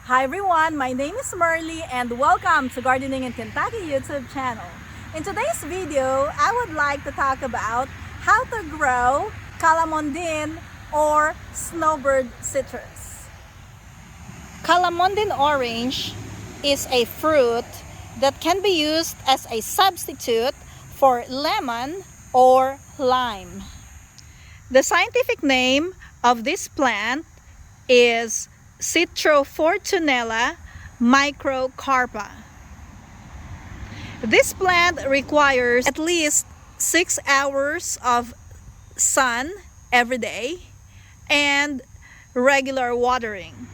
Hi everyone, my name is Merly and welcome to Gardening in Kentucky YouTube channel. In today's video, I would like to talk about how to grow Kalamondin or snowbird citrus. Kalamondin orange is a fruit that can be used as a substitute for lemon or lime. The scientific name of this plant is Citrofortunella microcarpa. This plant requires at least 6 hours of sun every day and regular watering.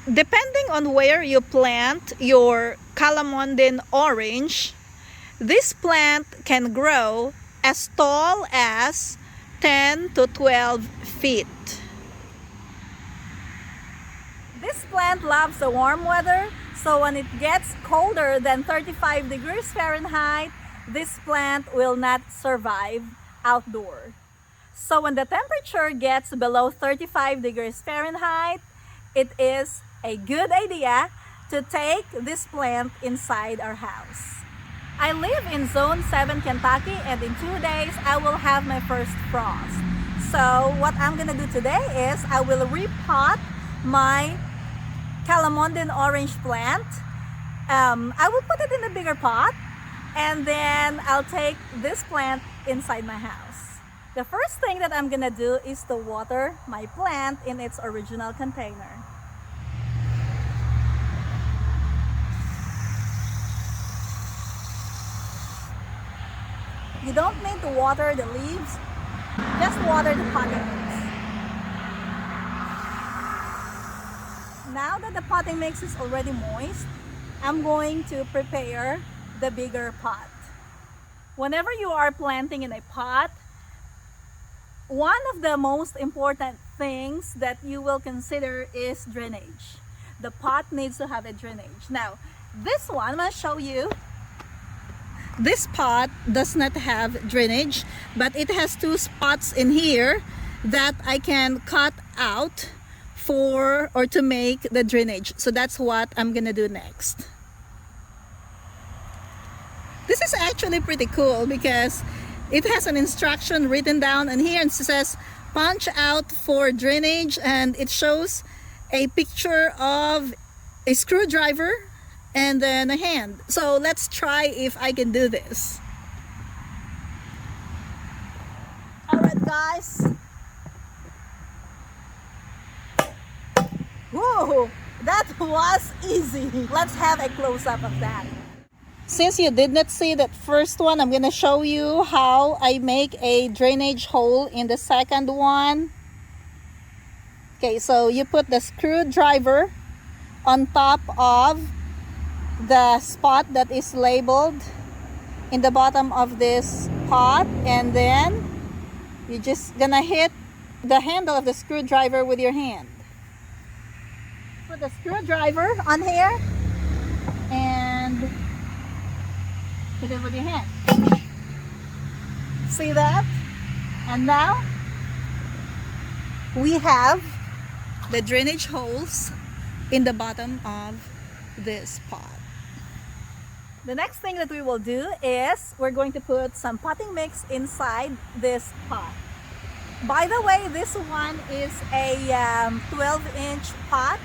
Depending on where you plant your Kalamondin orange, this plant can grow as tall as 10 to 12 feet. This plant loves the warm weather, so when it gets colder than 35 degrees Fahrenheit, this plant will not survive outdoor. So when the temperature gets below 35 degrees Fahrenheit, it is a good idea to take this plant inside our house. I live in Zone 7, Kentucky, and in 2 days I will have my first frost. So what I'm gonna do today is I will repot my Kalamondin orange plant. I will put it in a bigger pot and then I'll take this plant inside my house. The first thing that I'm gonna do is to water my plant in its original container. You don't need to water the leaves, just water the potting mix. Now that the potting mix is already moist, I'm going to prepare the bigger pot. Whenever you are planting in a pot, one of the most important things that you will consider is drainage. The pot needs to have a drainage. Now, this one, I'm going to show you. This pot does not have drainage, but it has 2 spots in here that I can cut out to make the drainage. So that's what I'm gonna do next. This is actually pretty cool because it has an instruction written down, and here it says punch out for drainage, and it shows a picture of a screwdriver and then a hand. So let's try if I can do this. Alright guys. Whoa, that was easy. Let's have a close-up of that. Since you did not see that first one, I'm gonna show you how I make a drainage hole in the second one. Okay, so you put the screwdriver on top of the spot that is labeled in the bottom of this pot, and then you're just gonna hit the handle of the screwdriver with your hand. Put the screwdriver on here and hit it with your hand. See that? And now we have the drainage holes in the bottom of this pot. The next thing that we will do is we're going to put some potting mix inside this pot. By the way, this one is a 12-inch pot.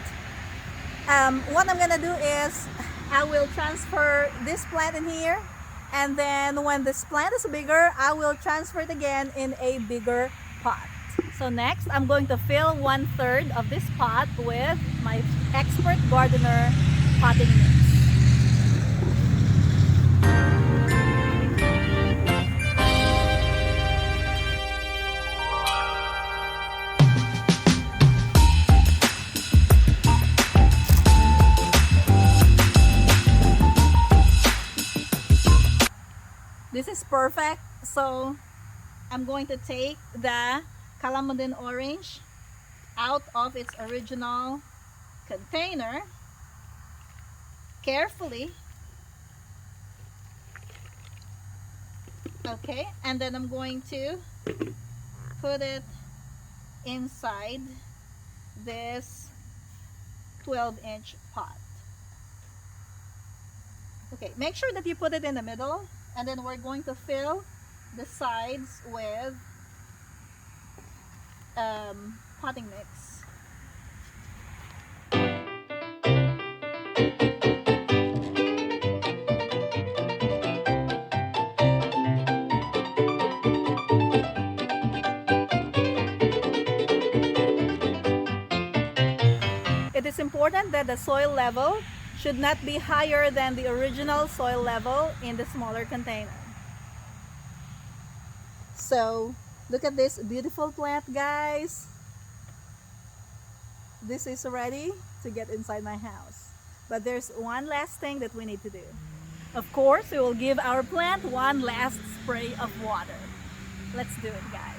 What I'm gonna do is I will transfer this plant in here, and then when this plant is bigger, I will transfer it again in a bigger pot. So next, I'm going to fill 1/3 of this pot with my expert gardener potting mix. This is perfect, so I'm going to take the Kalamondin orange out of its original container carefully. Okay, and then I'm going to put it inside this 12-inch pot. Okay, make sure that you put it in the middle, and then we're going to fill the sides with potting mix. It is important that the soil level should not be higher than the original soil level in the smaller container. So, look at this beautiful plant, guys. This is ready to get inside my house. But there's one last thing that we need to do. Of course, we will give our plant one last spray of water. Let's do it, guys.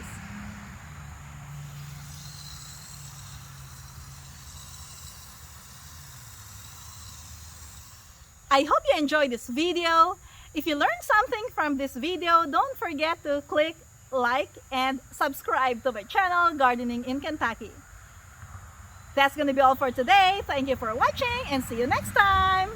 I hope you enjoyed this video. If you learned something from this video, don't forget to click like and subscribe to my channel, Gardening in Kentucky. That's going to be all for today. Thank you for watching and see you next time.